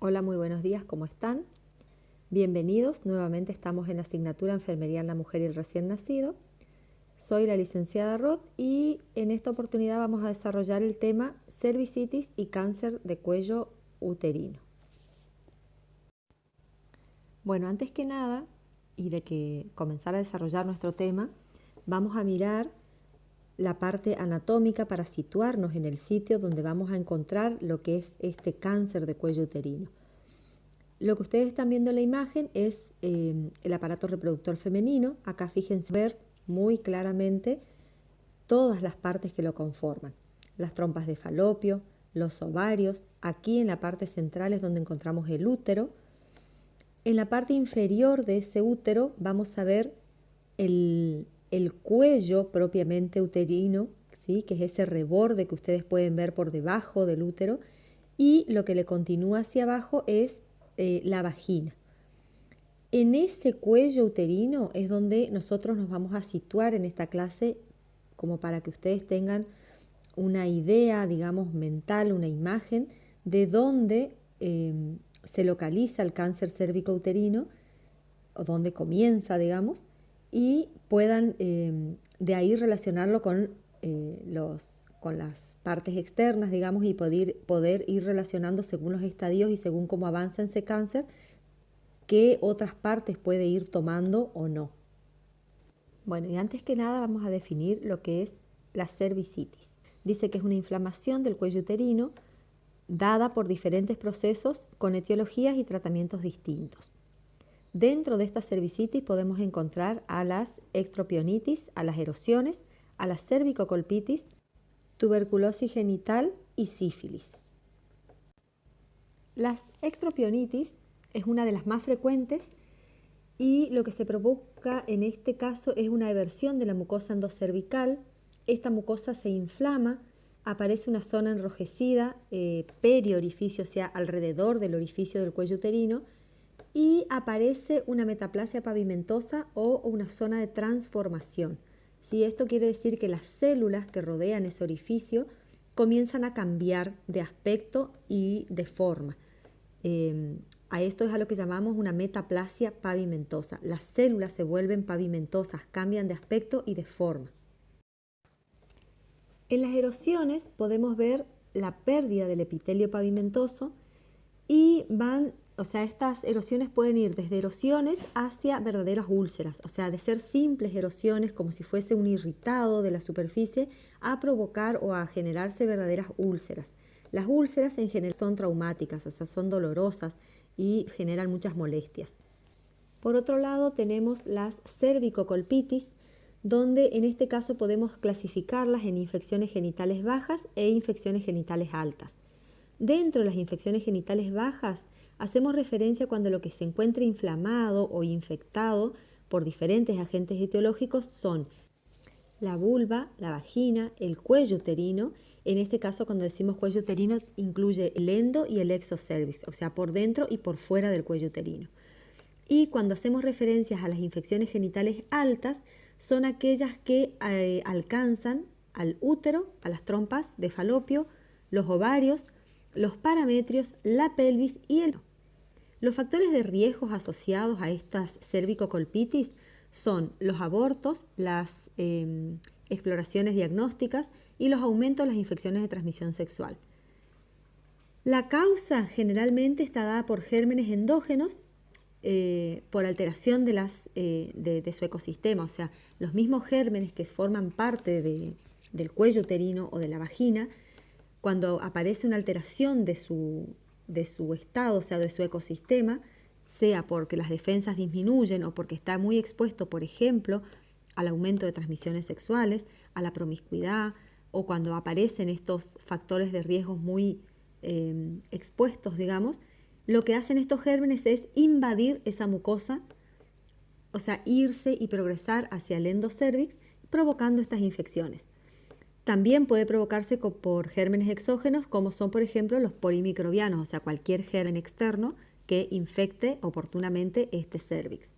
Hola, muy buenos días, ¿cómo están? Bienvenidos, nuevamente estamos en la asignatura Enfermería en la Mujer y el Recién Nacido. Soy la licenciada Roth y en esta oportunidad vamos a desarrollar el tema cervicitis y cáncer de cuello uterino. Bueno, antes que nada, y de que comenzar a desarrollar nuestro tema, vamos a mirar la parte anatómica para situarnos en el sitio donde vamos a encontrar lo que es este cáncer de cuello uterino. Lo que ustedes están viendo en la imagen es el aparato reproductor femenino. Acá fíjense ver muy claramente todas las partes que lo conforman. Las trompas de falopio, los ovarios. Aquí en la parte central es donde encontramos el útero. En la parte inferior de ese útero vamos a ver el cuello propiamente uterino, ¿sí? Que es ese reborde que ustedes pueden ver por debajo del útero. Y lo que le continúa hacia abajo es la vagina. En ese cuello uterino es donde nosotros nos vamos a situar en esta clase, como para que ustedes tengan una idea, digamos, mental, una imagen de dónde se localiza el cáncer cérvico-uterino, o dónde comienza, digamos, y puedan de ahí relacionarlo con las partes externas, digamos, y poder ir relacionando según los estadios y según cómo avanza ese cáncer, qué otras partes puede ir tomando o no. Bueno, y antes que nada vamos a definir lo que es la cervicitis. Dice que es una inflamación del cuello uterino dada por diferentes procesos con etiologías y tratamientos distintos. Dentro de esta cervicitis podemos encontrar a las ectropionitis, a las erosiones, a la cervicocolpitis, tuberculosis genital y sífilis. Las ectropionitis es una de las más frecuentes y lo que se provoca en este caso es una eversión de la mucosa endocervical. Esta mucosa se inflama, aparece una zona enrojecida periorificio, o sea, alrededor del orificio del cuello uterino, y aparece una metaplasia pavimentosa o una zona de transformación. ¿Sí? Esto quiere decir que las células que rodean ese orificio comienzan a cambiar de aspecto y de forma. A esto es a lo que llamamos una metaplasia pavimentosa. Las células se vuelven pavimentosas, cambian de aspecto y de forma. En las erosiones podemos ver la pérdida del epitelio pavimentoso y estas erosiones pueden ir desde erosiones hacia verdaderas úlceras, o sea, de ser simples erosiones como si fuese un irritado de la superficie a provocar o a generarse verdaderas úlceras. Las úlceras en general son traumáticas, o sea, son dolorosas y generan muchas molestias. Por otro lado, tenemos las cervicocolpitis, donde en este caso podemos clasificarlas en infecciones genitales bajas e infecciones genitales altas. Dentro de las infecciones genitales bajas, hacemos referencia cuando lo que se encuentra inflamado o infectado por diferentes agentes etiológicos son la vulva, la vagina, el cuello uterino. En este caso, cuando decimos cuello uterino, incluye el endo y el exocervix, o sea, por dentro y por fuera del cuello uterino. Y cuando hacemos referencias a las infecciones genitales altas, son aquellas que alcanzan al útero, a las trompas de falopio, los ovarios, los parametrios, la pelvis y el... Los factores de riesgos asociados a estas cervicocolpitis son los abortos, las exploraciones diagnósticas y los aumentos de las infecciones de transmisión sexual. La causa generalmente está dada por gérmenes endógenos, por alteración de su ecosistema, o sea, los mismos gérmenes que forman parte del cuello uterino o de la vagina, cuando aparece una alteración de su estado, o sea, de su ecosistema, sea porque las defensas disminuyen o porque está muy expuesto, por ejemplo, al aumento de transmisiones sexuales, a la promiscuidad, o cuando aparecen estos factores de riesgos muy expuestos, digamos, lo que hacen estos gérmenes es invadir esa mucosa, o sea, irse y progresar hacia el endocervix, provocando estas infecciones. También puede provocarse por gérmenes exógenos, como son, por ejemplo, los polimicrobianos, o sea, cualquier germen externo que infecte oportunamente este cérvix.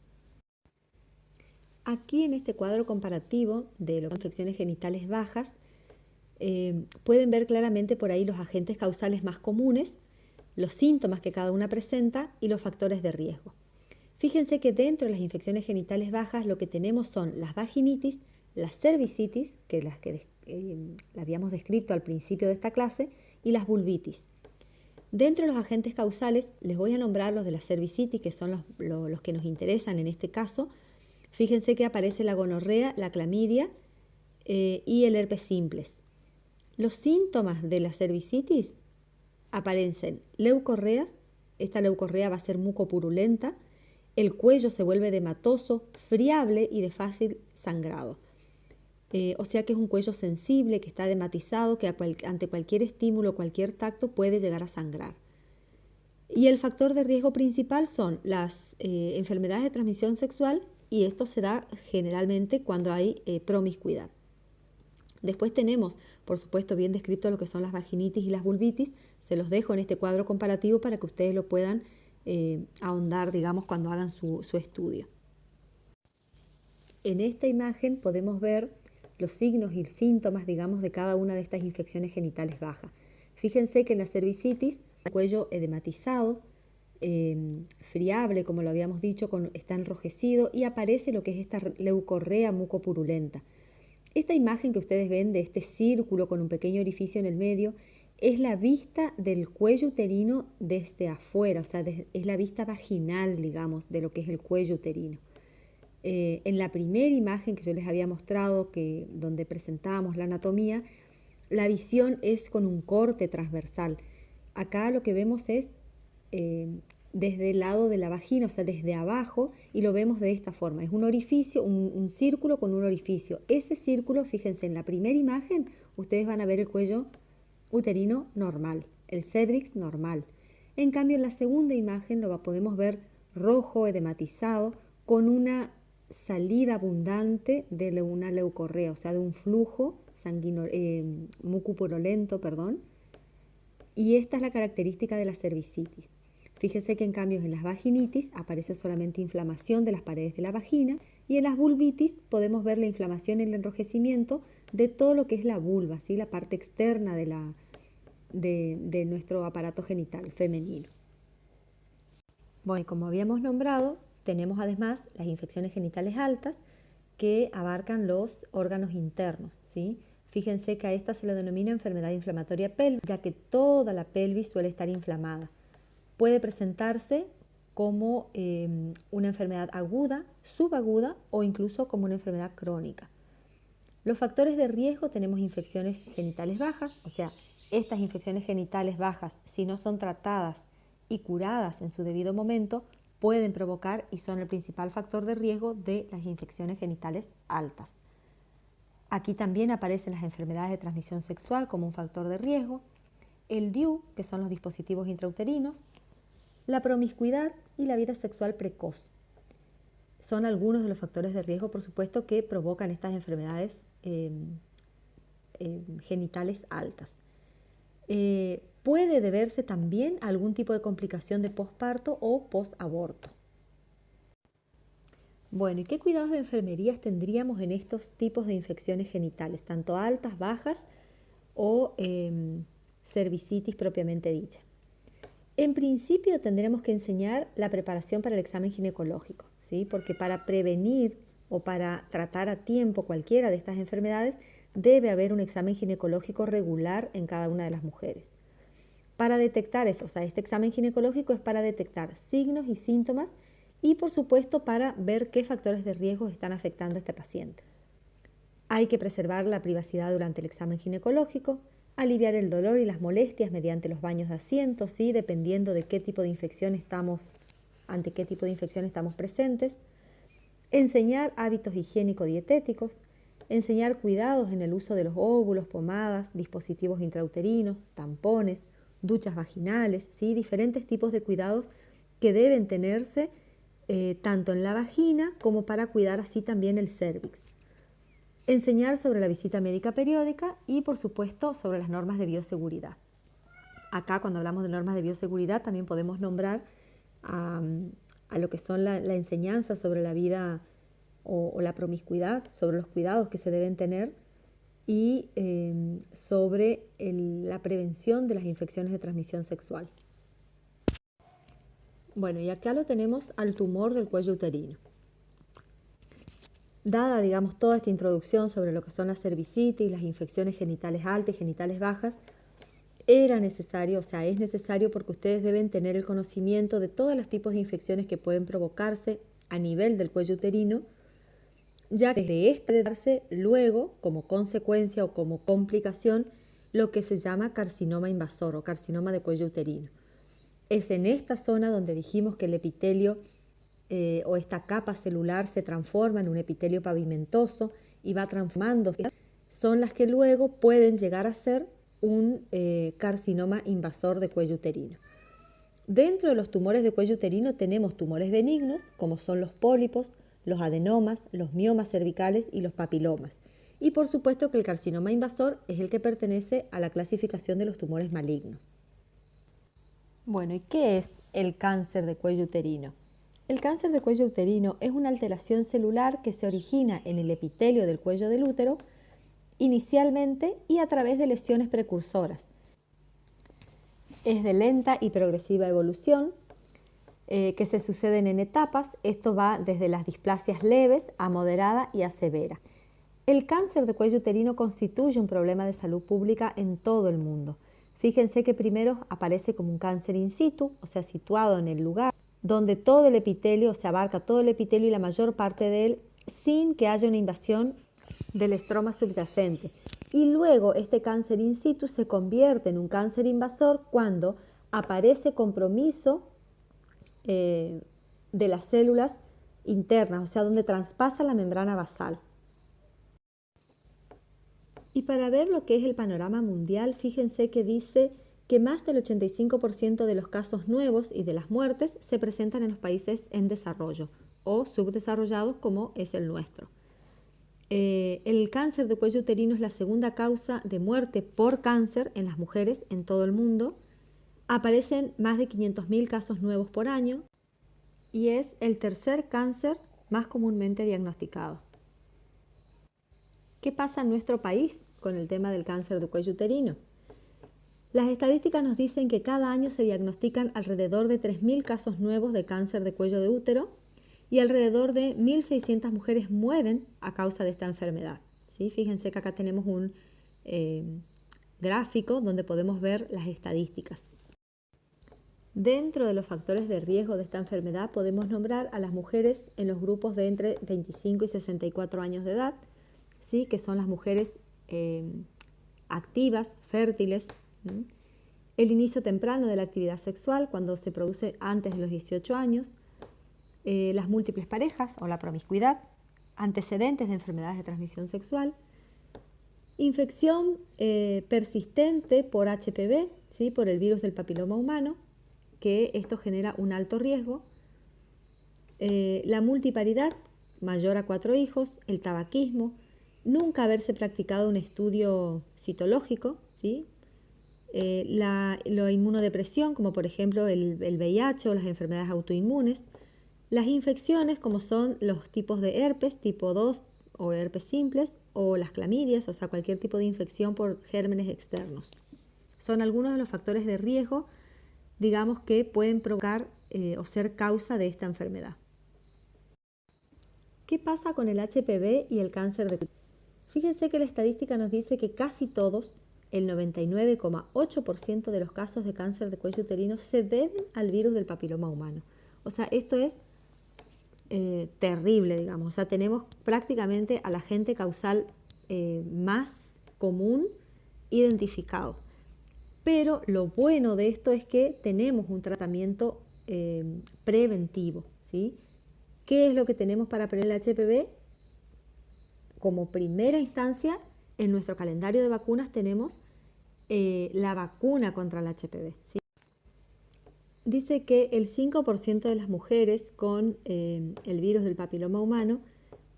Aquí en este cuadro comparativo de las infecciones genitales bajas, pueden ver claramente por ahí los agentes causales más comunes, los síntomas que cada una presenta y los factores de riesgo. Fíjense que dentro de las infecciones genitales bajas lo que tenemos son las vaginitis, las cervicitis, que las que la habíamos descrito al principio de esta clase, y las vulvitis. Dentro de los agentes causales les voy a nombrar los de la cervicitis, que son los que nos interesan en este caso. Fíjense que aparece la gonorrea, la clamidia y el herpes simples. Los síntomas de la cervicitis aparecen leucorreas, esta leucorrea va a ser mucopurulenta, el cuello se vuelve edematoso, friable y de fácil sangrado. O sea que es un cuello sensible, que está edematizado, que ante cualquier estímulo, cualquier tacto puede llegar a sangrar. Y el factor de riesgo principal son las enfermedades de transmisión sexual, y esto se da generalmente cuando hay promiscuidad. Después tenemos, por supuesto, bien descrito lo que son las vaginitis y las vulvitis. Se los dejo en este cuadro comparativo para que ustedes lo puedan ahondar, digamos, cuando hagan su estudio. En esta imagen podemos ver los signos y síntomas, digamos, de cada una de estas infecciones genitales bajas. Fíjense que en la cervicitis, el cuello edematizado, friable, como lo habíamos dicho, está enrojecido y aparece lo que es esta leucorrea mucopurulenta. Esta imagen que ustedes ven de este círculo con un pequeño orificio en el medio es la vista del cuello uterino desde afuera, o sea, es la vista vaginal, digamos, de lo que es el cuello uterino. En la primera imagen que yo les había mostrado, donde presentábamos la anatomía, la visión es con un corte transversal. Acá lo que vemos es desde el lado de la vagina, o sea, desde abajo, y lo vemos de esta forma. Es un orificio, un círculo con un orificio. Ese círculo, fíjense, en la primera imagen, ustedes van a ver el cuello uterino normal, el cervix normal. En cambio, en la segunda imagen lo podemos ver rojo, edematizado, con una salida abundante de una leucorrea, o sea, de un flujo mucopurulento, y esta es la característica de la cervicitis. Fíjese que en cambio en las vaginitis aparece solamente inflamación de las paredes de la vagina, y en las vulvitis podemos ver la inflamación y el enrojecimiento de todo lo que es la vulva, ¿sí? La parte externa de nuestro aparato genital femenino. Bueno, y como habíamos nombrado, tenemos además las infecciones genitales altas que abarcan los órganos internos, ¿sí? Fíjense que a esta se le denomina enfermedad inflamatoria pélvica, ya que toda la pelvis suele estar inflamada. Puede presentarse como una enfermedad aguda, subaguda o incluso como una enfermedad crónica. Los factores de riesgo: tenemos infecciones genitales bajas, o sea, estas infecciones genitales bajas, si no son tratadas y curadas en su debido momento, pueden provocar y son el principal factor de riesgo de las infecciones genitales altas. Aquí también aparecen las enfermedades de transmisión sexual como un factor de riesgo, el DIU, que son los dispositivos intrauterinos, la promiscuidad y la vida sexual precoz. Son algunos de los factores de riesgo, por supuesto, que provocan estas enfermedades genitales altas. Puede deberse también a algún tipo de complicación de posparto o postaborto. Bueno, ¿y qué cuidados de enfermería tendríamos en estos tipos de infecciones genitales, tanto altas, bajas o cervicitis propiamente dicha? En principio tendremos que enseñar la preparación para el examen ginecológico, ¿sí? Porque para prevenir o para tratar a tiempo cualquiera de estas enfermedades debe haber un examen ginecológico regular en cada una de las mujeres. Para detectar eso, o sea, este examen ginecológico es para detectar signos y síntomas y, por supuesto, para ver qué factores de riesgo están afectando a este paciente. Hay que preservar la privacidad durante el examen ginecológico, aliviar el dolor y las molestias mediante los baños de asiento, ¿sí? Dependiendo de qué tipo de infección ante qué tipo de infección estamos presentes, enseñar hábitos higiénico-dietéticos, enseñar cuidados en el uso de los óvulos, pomadas, dispositivos intrauterinos, tampones, duchas vaginales, ¿sí? Diferentes tipos de cuidados que deben tenerse tanto en la vagina como para cuidar así también el cérvix. Enseñar sobre la visita médica periódica y, por supuesto, sobre las normas de bioseguridad. Acá, cuando hablamos de normas de bioseguridad, también podemos nombrar a lo que son la enseñanza sobre la vida o la promiscuidad, sobre los cuidados que se deben tener y sobre la prevención de las infecciones de transmisión sexual. Bueno, y acá lo tenemos al tumor del cuello uterino. Dada, digamos, toda esta introducción sobre lo que son las cervicitis, las infecciones genitales altas y genitales bajas, era necesario, o sea, es necesario porque ustedes deben tener el conocimiento de todos los tipos de infecciones que pueden provocarse a nivel del cuello uterino, ya que de este debe darse luego, como consecuencia o como complicación, lo que se llama carcinoma invasor o carcinoma de cuello uterino. Es en esta zona donde dijimos que el epitelio o esta capa celular se transforma en un epitelio pavimentoso y va transformándose, son las que luego pueden llegar a ser un carcinoma invasor de cuello uterino. Dentro de los tumores de cuello uterino tenemos tumores benignos, como son los pólipos, los adenomas, los miomas cervicales y los papilomas. Y por supuesto que el carcinoma invasor es el que pertenece a la clasificación de los tumores malignos. Bueno, ¿y qué es el cáncer de cuello uterino? El cáncer de cuello uterino es una alteración celular que se origina en el epitelio del cuello del útero inicialmente y a través de lesiones precursoras. Es de lenta y progresiva evolución que se suceden en etapas. Esto va desde las displasias leves a moderada y a severa. El cáncer de cuello uterino constituye un problema de salud pública en todo el mundo. Fíjense que primero aparece como un cáncer in situ, o sea, situado en el lugar donde todo el epitelio, se abarca todo el epitelio y la mayor parte de él sin que haya una invasión del estroma subyacente. Y luego este cáncer in situ se convierte en un cáncer invasor cuando aparece compromiso de las células internas, o sea, donde traspasa la membrana basal. Y para ver lo que es el panorama mundial, fíjense que dice que más del 85% de los casos nuevos y de las muertes se presentan en los países en desarrollo o subdesarrollados como es el nuestro. El cáncer de cuello uterino es la segunda causa de muerte por cáncer en las mujeres en todo el mundo. Aparecen más de 500.000 casos nuevos por año y es el tercer cáncer más comúnmente diagnosticado. ¿Qué pasa en nuestro país con el tema del cáncer de cuello uterino? Las estadísticas nos dicen que cada año se diagnostican alrededor de 3.000 casos nuevos de cáncer de cuello de útero y alrededor de 1.600 mujeres mueren a causa de esta enfermedad. ¿Sí? Fíjense que acá tenemos un gráfico donde podemos ver las estadísticas. Dentro de los factores de riesgo de esta enfermedad podemos nombrar a las mujeres en los grupos de entre 25 y 64 años de edad, ¿sí? Que son las mujeres activas, fértiles. El inicio temprano de la actividad sexual cuando se produce antes de los 18 años, las múltiples parejas o la promiscuidad, antecedentes de enfermedades de transmisión sexual, infección persistente por HPV, ¿sí? Por el virus del papiloma humano, que esto genera un alto riesgo, la multiparidad, mayor a 4 hijos, el tabaquismo, nunca haberse practicado un estudio citológico, ¿sí? La inmunodepresión, como por ejemplo el VIH o las enfermedades autoinmunes, las infecciones como son los tipos de herpes tipo 2 o herpes simples o las clamidias, o sea, cualquier tipo de infección por gérmenes externos. Son algunos de los factores de riesgo, digamos, que pueden provocar o ser causa de esta enfermedad. ¿Qué pasa con el HPV y el cáncer de cuello? Fíjense que la estadística nos dice que casi todos, el 99,8% de los casos de cáncer de cuello uterino se deben al virus del papiloma humano. O sea, esto es terrible, digamos. O sea, tenemos prácticamente al agente causal más común identificado. Pero lo bueno de esto es que tenemos un tratamiento preventivo, ¿sí? ¿Qué es lo que tenemos para prevenir el HPV? Como primera instancia, en nuestro calendario de vacunas tenemos la vacuna contra el HPV, ¿sí? Dice que el 5% de las mujeres con el virus del papiloma humano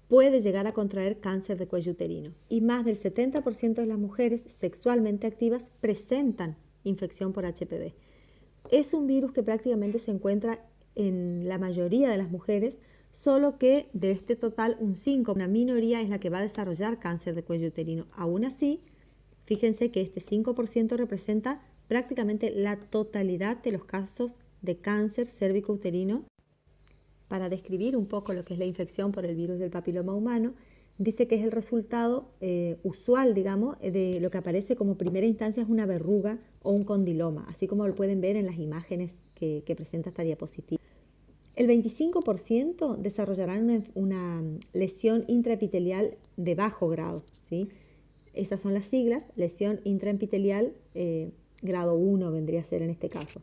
puede llegar a contraer cáncer de cuello uterino y más del 70% de las mujeres sexualmente activas presentan infección por HPV. Es un virus que prácticamente se encuentra en la mayoría de las mujeres, solo que de este total un 5%, una minoría, es la que va a desarrollar cáncer de cuello uterino. Aún así, fíjense que este 5% representa prácticamente la totalidad de los casos de cáncer cérvico-uterino. Para describir un poco lo que es la infección por el virus del papiloma humano, dice que es el resultado usual, digamos, de lo que aparece como primera instancia es una verruga o un condiloma, así como lo pueden ver en las imágenes que presenta esta diapositiva. El 25% desarrollarán una lesión intraepitelial de bajo grado, ¿sí? Estas son las siglas, lesión intraepitelial grado 1 vendría a ser en este caso.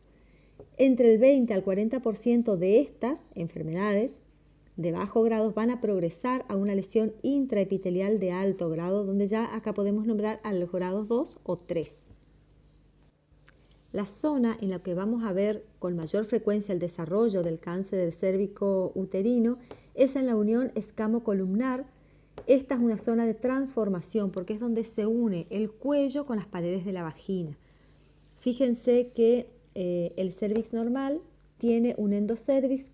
Entre el 20 al 40% de estas enfermedades de bajo grado van a progresar a una lesión intraepitelial de alto grado, donde ya acá podemos nombrar a los grados 2 o 3. La zona en la que vamos a ver con mayor frecuencia el desarrollo del cáncer del cérvico uterino es en la unión escamo-columnar. Esta es una zona de transformación porque es donde se une el cuello con las paredes de la vagina. Fíjense que el cérvix normal tiene un endocervix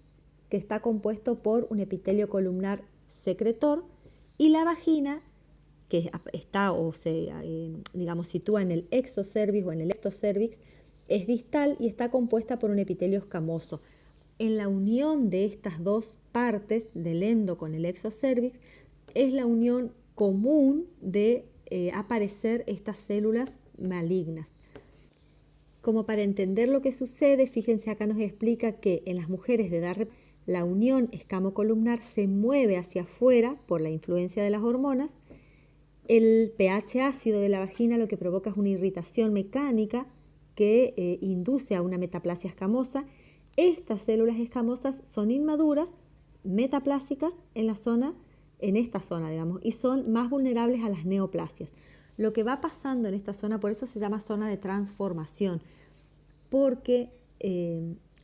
que está compuesto por un epitelio columnar secretor y la vagina que está o se sitúa en el exocervix o en el ectocervix es distal y está compuesta por un epitelio escamoso. En la unión de estas dos partes del endo con el exocervix es la unión común de aparecer estas células malignas. Como para entender lo que sucede, fíjense acá nos explica que en las mujeres de edad la unión escamocolumnar se mueve hacia afuera por la influencia de las hormonas. El pH ácido de la vagina lo que provoca es una irritación mecánica que induce a una metaplasia escamosa. Estas células escamosas son inmaduras, metaplásicas en esta zona, digamos, y son más vulnerables a las neoplasias. Lo que va pasando en esta zona, por eso se llama zona de transformación, porque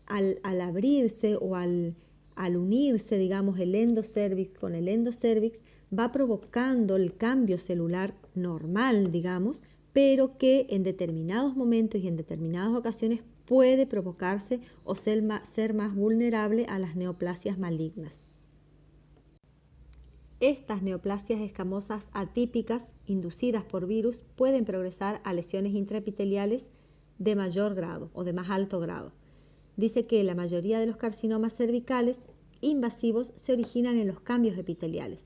al abrirse o al unirse, digamos, el endocervix con el endocervix, va provocando el cambio celular normal, digamos, pero que en determinados momentos y en determinadas ocasiones puede provocarse o ser más vulnerable a las neoplasias malignas. Estas neoplasias escamosas atípicas inducidas por virus pueden progresar a lesiones intraepiteliales de mayor grado o de más alto grado. Dice que la mayoría de los carcinomas cervicales invasivos se originan en los cambios epiteliales.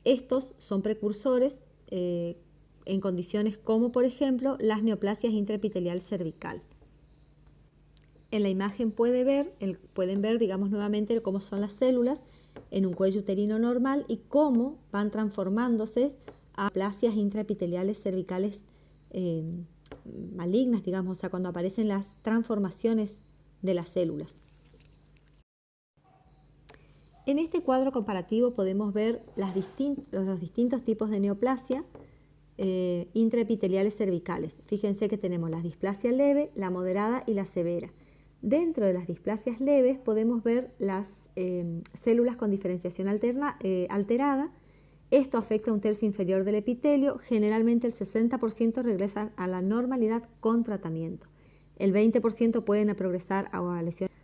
Estos son precursores en condiciones como, por ejemplo, las neoplasias intraepitelial cervical. En la imagen pueden ver, digamos, nuevamente cómo son las células en un cuello uterino normal y cómo van transformándose a neoplasias intraepiteliales cervicales malignas, digamos, o sea, cuando aparecen las transformaciones de las células. En este cuadro comparativo podemos ver los distintos tipos de neoplasia intraepiteliales cervicales. Fíjense que tenemos la displasia leve, la moderada y la severa. Dentro de las displasias leves podemos ver las células con diferenciación alterada. Esto afecta a un tercio inferior del epitelio. Generalmente el 60% regresan a la normalidad con tratamiento. El 20% pueden progresar a lesiones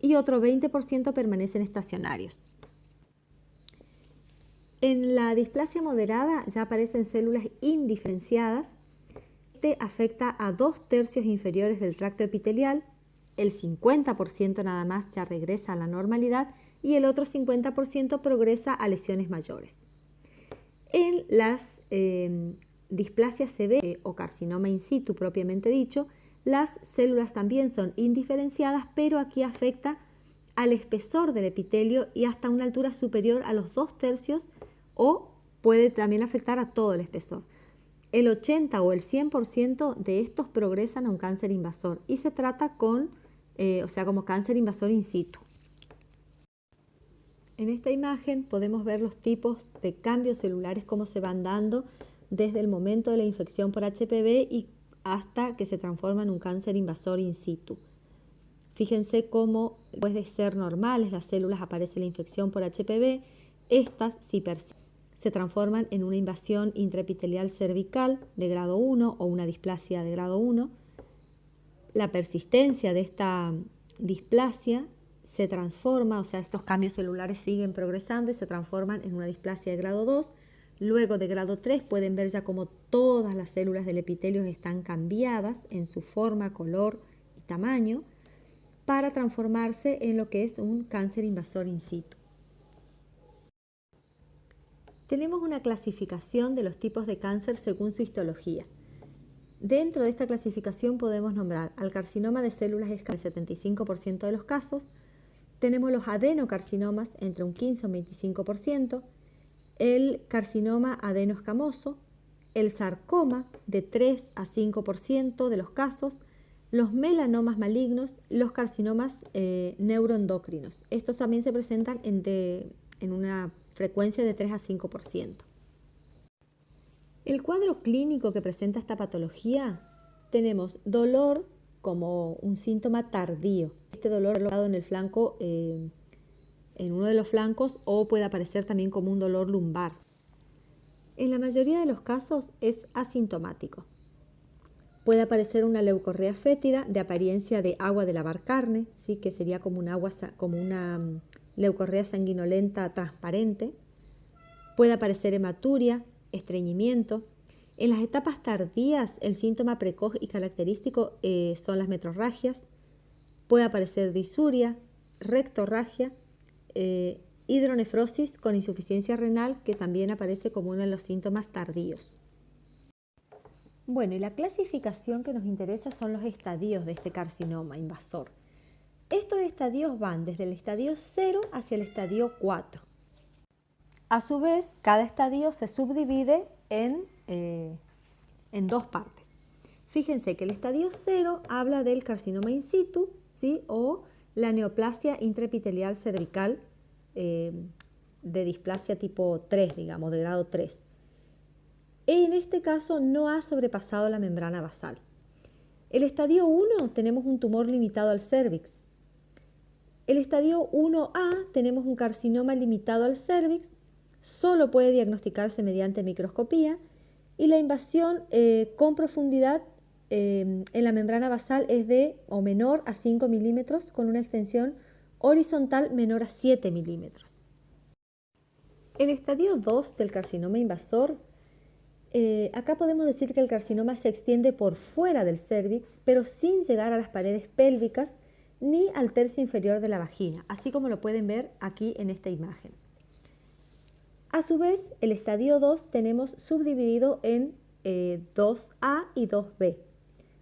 y otro 20% permanecen estacionarios. En la displasia moderada ya aparecen células indiferenciadas. Este afecta a 2/3 inferiores del tracto epitelial. El 50% nada más ya regresa a la normalidad y el otro 50% progresa a lesiones mayores. En las displasias severas o carcinoma in situ propiamente dicho, las células también son indiferenciadas, pero aquí afecta al espesor del epitelio y hasta una altura superior a los 2/3 o puede también afectar a todo el espesor. El 80 o el 100% de estos progresan a un cáncer invasor y se trata como cáncer invasor in situ. En esta imagen podemos ver los tipos de cambios celulares, cómo se van dando desde el momento de la infección por HPV y hasta que se transforma en un cáncer invasor in situ. Fíjense cómo después de ser normales las células aparece la infección por HPV, estas si se transforman en una invasión intraepitelial cervical de grado 1 o una displasia de grado 1. La persistencia de esta displasia se transforma, o sea, estos cambios celulares siguen progresando y se transforman en una displasia de grado 2. Luego de grado 3 pueden ver ya como todas las células del epitelio están cambiadas en su forma, color y tamaño. para transformarse en lo que es un cáncer invasor in situ. Tenemos una clasificación de los tipos de cáncer según su histología. Dentro de esta clasificación podemos nombrar al carcinoma de células escamosas en el 75% de los casos, tenemos los adenocarcinomas entre un 15 y un 25%, el carcinoma adenoescamoso, el sarcoma de 3 a 5% de los casos, los melanomas malignos, los carcinomas neuroendocrinos. Estos también se presentan en una frecuencia de 3 a 5%. El cuadro clínico que presenta esta patología, tenemos dolor como un síntoma tardío. Este dolor localizado en el flanco, en uno de los flancos, o puede aparecer también como un dolor lumbar. En la mayoría de los casos es asintomático. Puede aparecer una leucorrea fétida de apariencia de agua de lavar carne, ¿sí? Que sería como una leucorrea sanguinolenta transparente. Puede aparecer hematuria, estreñimiento. En las etapas tardías, el síntoma precoz y característico son las metrorragias. Puede aparecer disuria, rectorragia, hidronefrosis con insuficiencia renal, que también aparece como uno de los síntomas tardíos. Bueno, y la clasificación que nos interesa son los estadios de este carcinoma invasor. Estos estadios van desde el estadio 0 hacia el estadio 4. A su vez, cada estadio se subdivide en dos partes. Fíjense que el estadio 0 habla del carcinoma in situ, ¿sí? O la neoplasia intraepitelial cervical de displasia tipo 3, digamos, de grado 3. En este caso no ha sobrepasado la membrana basal. El estadio 1 tenemos un tumor limitado al cérvix. El estadio 1A tenemos un carcinoma limitado al cérvix, solo puede diagnosticarse mediante microscopía, y la invasión con profundidad en la membrana basal es de o menor a 5 milímetros con una extensión horizontal menor a 7 milímetros. El estadio 2 del carcinoma invasor, acá podemos decir que el carcinoma se extiende por fuera del cérvix, pero sin llegar a las paredes pélvicas ni al tercio inferior de la vagina, así como lo pueden ver aquí en esta imagen. A su vez, el estadio 2 tenemos subdividido en 2A y 2B.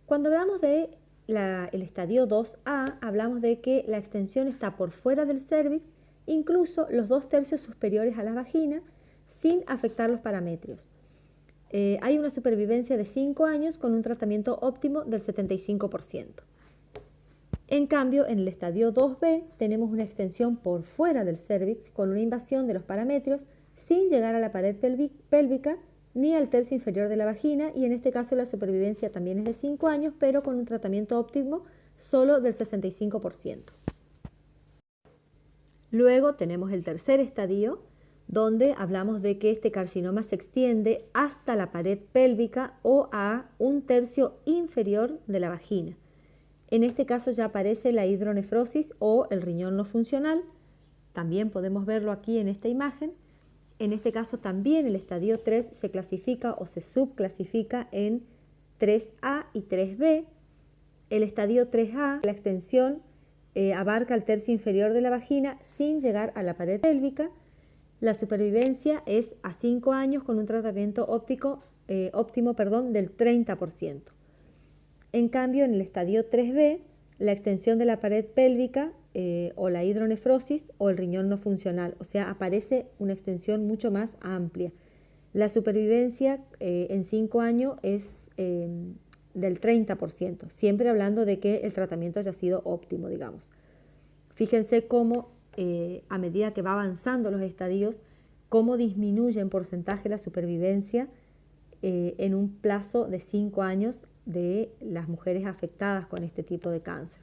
Cuando hablamos de el estadio 2A, hablamos de que la extensión está por fuera del cérvix, incluso los 2 tercios superiores a la vagina, sin afectar los parametrios. Hay una supervivencia de 5 años con un tratamiento óptimo del 75%. En cambio, en el estadio 2B tenemos una extensión por fuera del cérvix con una invasión de los parametrios sin llegar a la pared pélvica ni al tercio inferior de la vagina, y en este caso la supervivencia también es de 5 años, pero con un tratamiento óptimo solo del 65%. Luego tenemos el tercer estadio, donde hablamos de que este carcinoma se extiende hasta la pared pélvica o a un tercio inferior de la vagina. En este caso ya aparece la hidronefrosis o el riñón no funcional. También podemos verlo aquí en esta imagen. En este caso también el estadio 3 se clasifica o se subclasifica en 3A y 3B. El estadio 3A, la extensión abarca el tercio inferior de la vagina sin llegar a la pared pélvica. La supervivencia es a 5 años con un tratamiento óptimo del 30%. En cambio, en el estadio 3B, la extensión de la pared pélvica o la hidronefrosis o el riñón no funcional, o sea, aparece una extensión mucho más amplia. La supervivencia en 5 años es del 30%, siempre hablando de que el tratamiento haya sido óptimo, digamos. Fíjense cómo a medida que va avanzando los estadios, cómo disminuye en porcentaje la supervivencia en un plazo de 5 años de las mujeres afectadas con este tipo de cáncer.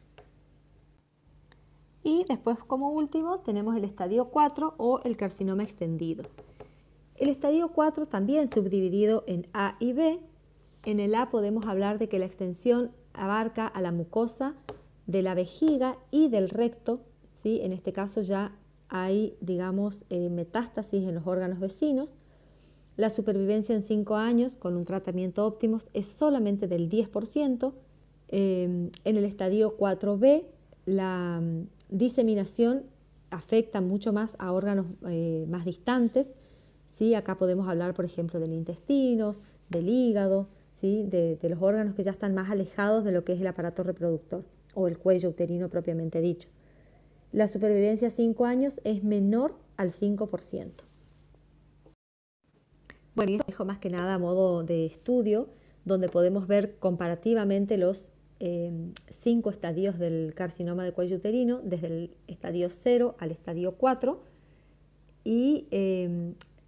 Y después, como último, tenemos el estadio 4 o el carcinoma extendido. El estadio 4 también subdividido en A y B. En el A podemos hablar de que la extensión abarca a la mucosa de la vejiga y del recto, ¿sí? En este caso ya hay, digamos, metástasis en los órganos vecinos. La supervivencia en 5 años con un tratamiento óptimo es solamente del 10%. En el estadio 4B la diseminación afecta mucho más a órganos más distantes, ¿sí? Acá podemos hablar, por ejemplo, del intestino, del hígado, ¿sí? De los órganos que ya están más alejados de lo que es el aparato reproductor o el cuello uterino propiamente dicho. La supervivencia a 5 años es menor al 5%. Bueno, y esto dejo más que nada a modo de estudio, donde podemos ver comparativamente los 5 estadios del carcinoma de cuello uterino, desde el estadio 0 al estadio 4, y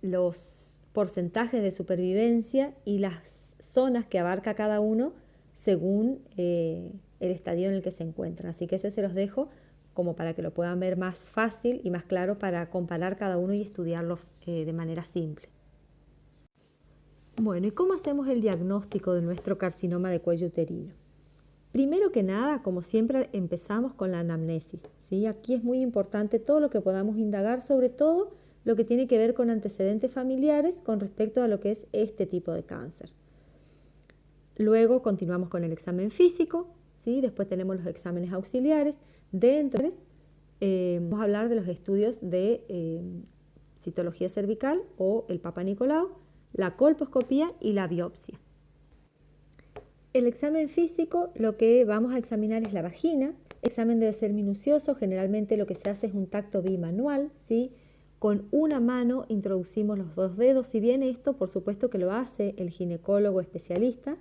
los porcentajes de supervivencia y las zonas que abarca cada uno según el estadio en el que se encuentran. Así que ese se los dejo como para que lo puedan ver más fácil y más claro para comparar cada uno y estudiarlo de manera simple. Bueno, ¿y cómo hacemos el diagnóstico de nuestro carcinoma de cuello uterino? Primero que nada, como siempre, empezamos con la anamnesis, ¿sí? Aquí es muy importante todo lo que podamos indagar, sobre todo lo que tiene que ver con antecedentes familiares con respecto a lo que es este tipo de cáncer. Luego continuamos con el examen físico, ¿sí? Después tenemos los exámenes auxiliares. Dentro vamos a hablar de los estudios de citología cervical o el Papa Nicolau, la colposcopía y la biopsia. El examen físico, lo que vamos a examinar es la vagina. El examen debe ser minucioso, generalmente lo que se hace es un tacto bimanual, ¿sí? Con una mano introducimos los 2 dedos, si bien esto por supuesto que lo hace el ginecólogo especialista,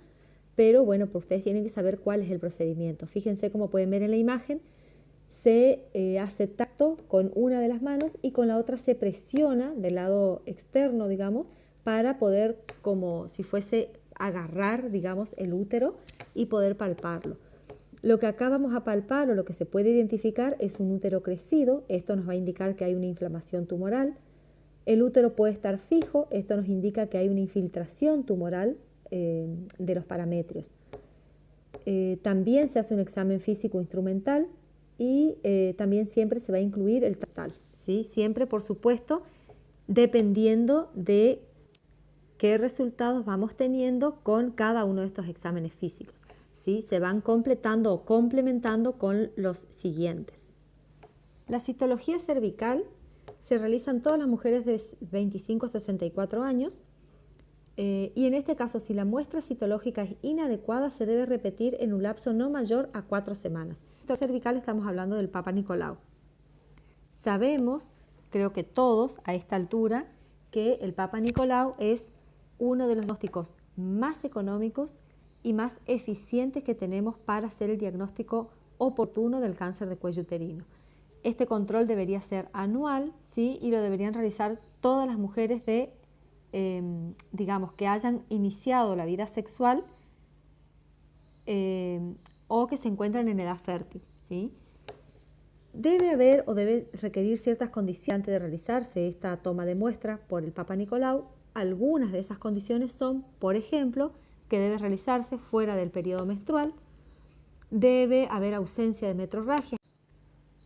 pero bueno, pues ustedes tienen que saber cuál es el procedimiento. Fíjense como pueden ver en la imagen, se hace tacto con una de las manos y con la otra se presiona del lado externo, digamos, para poder, como si fuese agarrar, digamos, el útero y poder palparlo. Lo que acá vamos a palpar o lo que se puede identificar es un útero crecido. Esto nos va a indicar que hay una inflamación tumoral. El útero puede estar fijo. Esto nos indica que hay una infiltración tumoral de los parametrios. También se hace un examen físico instrumental y también siempre se va a incluir el total, ¿sí? Siempre, por supuesto, dependiendo de qué resultados vamos teniendo con cada uno de estos exámenes físicos, ¿sí? Se van completando o complementando con los siguientes. La citología cervical se realiza en todas las mujeres de 25 a 64 años y en este caso, si la muestra citológica es inadecuada, se debe repetir en un lapso no mayor a 4 semanas. En cervical estamos hablando del Papa Nicolau. Sabemos, creo que todos a esta altura, que el Papa Nicolau es uno de los diagnósticos más económicos y más eficientes que tenemos para hacer el diagnóstico oportuno del cáncer de cuello uterino. Este control debería ser anual, ¿sí? Y lo deberían realizar todas las mujeres digamos, que hayan iniciado la vida sexual o que se encuentran en edad fértil, ¿sí? Debe haber o debe requerir ciertas condiciones antes de realizarse esta toma de muestra por el Papa Nicolau. Algunas de esas condiciones son, por ejemplo, que debe realizarse fuera del periodo menstrual, debe haber ausencia de metrorragia.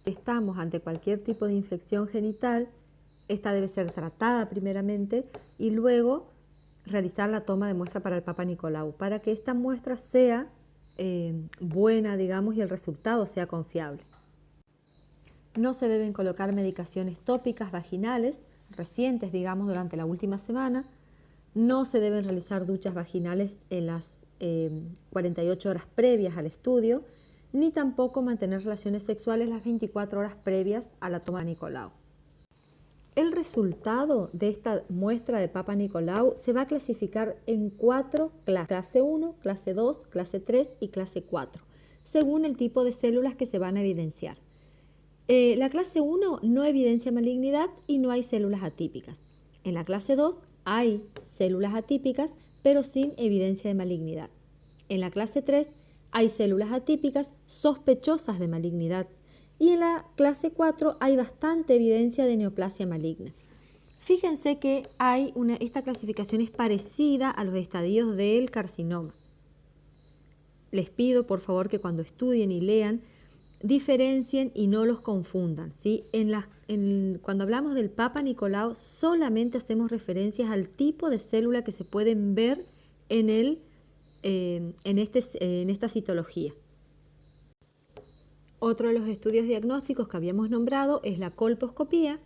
Si estamos ante cualquier tipo de infección genital, esta debe ser tratada primeramente y luego realizar la toma de muestra para el Papa Nicolau, para que esta muestra sea buena, digamos, y el resultado sea confiable. No se deben colocar medicaciones tópicas vaginales recientes, digamos, durante la última semana. No se deben realizar duchas vaginales en las 48 horas previas al estudio, ni tampoco mantener relaciones sexuales las 24 horas previas a la toma de Nicolau. El resultado de esta muestra de Papa Nicolau se va a clasificar en 4 clases, clase 1, clase 2, clase 3 y clase 4, según el tipo de células que se van a evidenciar. La clase 1 no evidencia malignidad y no hay células atípicas. En la clase 2 hay células atípicas, pero sin evidencia de malignidad. En la clase 3 hay células atípicas sospechosas de malignidad. Y en la clase 4 hay bastante evidencia de neoplasia maligna. Fíjense que esta clasificación es parecida a los estadios del carcinoma. Les pido por favor que cuando estudien y lean, diferencien y no los confundan, ¿sí? Cuando hablamos del Papa Nicolau, solamente hacemos referencias al tipo de célula que se pueden ver en esta citología. Otro de los estudios diagnósticos que habíamos nombrado es la colposcopía.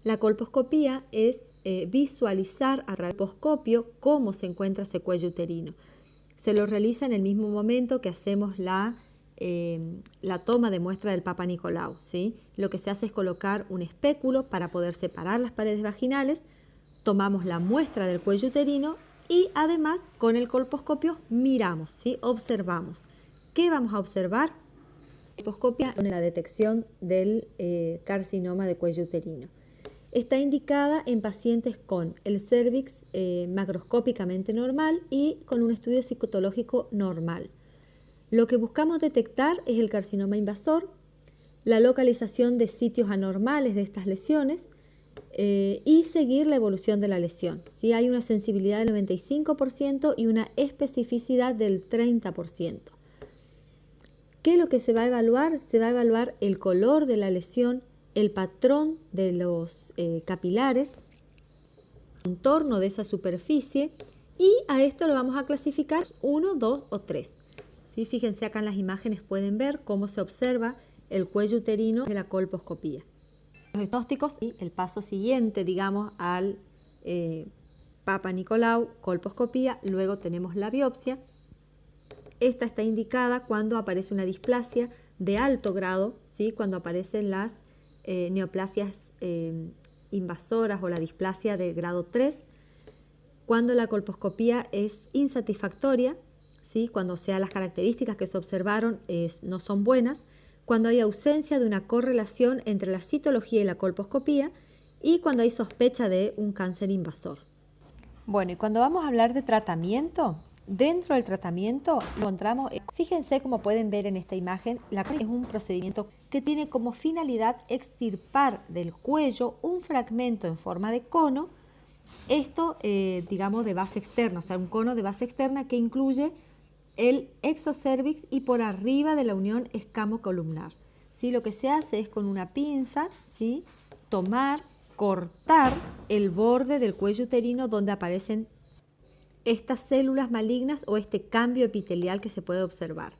La colposcopía es visualizar a través del colposcopio cómo se encuentra ese cuello uterino. Se lo realiza en el mismo momento que hacemos la toma de muestra del Papa Nicolau, ¿sí? Lo que se hace es colocar un espéculo para poder separar las paredes vaginales, tomamos la muestra del cuello uterino y además con el colposcopio miramos, ¿sí? Observamos. ¿Qué vamos a observar? La colposcopia en la detección del carcinoma de cuello uterino. Está indicada en pacientes con el cérvix macroscópicamente normal y con un estudio citológico normal. Lo que buscamos detectar es el carcinoma invasor, la localización de sitios anormales de estas lesiones y seguir la evolución de la lesión. ¿Sí? Hay una sensibilidad del 95% y una especificidad del 30%. ¿Qué es lo que se va a evaluar? Se va a evaluar el color de la lesión, el patrón de los capilares, el contorno de esa superficie y a esto lo vamos a clasificar 1, 2 o 3. ¿Sí? Fíjense acá en las imágenes pueden ver cómo se observa el cuello uterino de la colposcopía. Los diagnósticos y el paso siguiente, digamos, al Papa Nicolau, colposcopía, luego tenemos la biopsia. Esta está indicada cuando aparece una displasia de alto grado, ¿sí? Cuando aparecen las neoplasias invasoras o la displasia de grado 3, cuando la colposcopía es insatisfactoria, ¿sí? Cuando las características que se observaron no son buenas, cuando hay ausencia de una correlación entre la citología y la colposcopía y cuando hay sospecha de un cáncer invasor. Bueno, y cuando vamos a hablar de tratamiento, dentro del tratamiento encontramos, fíjense como pueden ver en esta imagen, es un procedimiento que tiene como finalidad extirpar del cuello un fragmento en forma de cono, esto digamos de base externa, o sea un cono de base externa que incluye el exocervix y por arriba de la unión escamocolumnar. ¿Sí? Lo que se hace es con una pinza, ¿sí? Cortar el borde del cuello uterino donde aparecen estas células malignas o este cambio epitelial que se puede observar.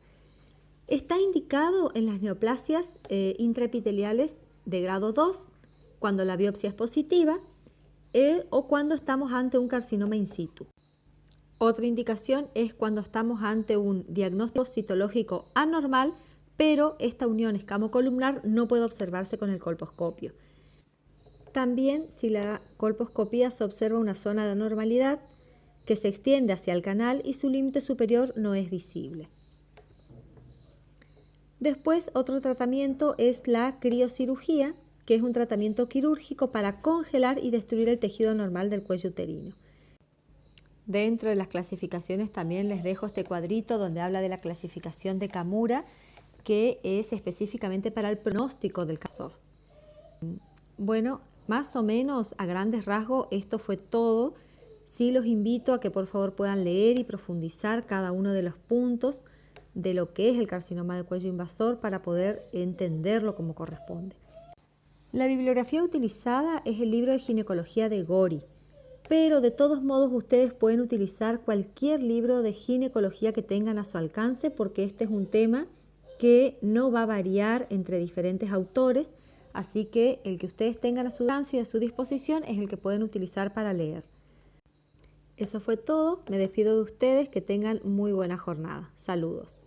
Está indicado en las neoplasias intraepiteliales de grado 2, cuando la biopsia es positiva o cuando estamos ante un carcinoma in situ. Otra indicación es cuando estamos ante un diagnóstico citológico anormal, pero esta unión escamocolumnar no puede observarse con el colposcopio. También si la colposcopía se observa una zona de anormalidad que se extiende hacia el canal y su límite superior no es visible. Después, otro tratamiento es la criocirugía, que es un tratamiento quirúrgico para congelar y destruir el tejido normal del cuello uterino. Dentro de las clasificaciones también les dejo este cuadrito donde habla de la clasificación de Kamura, que es específicamente para el pronóstico del cáncer. Bueno, más o menos a grandes rasgos esto fue todo. Sí los invito a que por favor puedan leer y profundizar cada uno de los puntos de lo que es el carcinoma de cuello invasor para poder entenderlo como corresponde. La bibliografía utilizada es el libro de ginecología de Gori, pero de todos modos ustedes pueden utilizar cualquier libro de ginecología que tengan a su alcance porque este es un tema que no va a variar entre diferentes autores, así que el que ustedes tengan a su alcance y a su disposición es el que pueden utilizar para leer. Eso fue todo, me despido de ustedes, que tengan muy buena jornada. Saludos.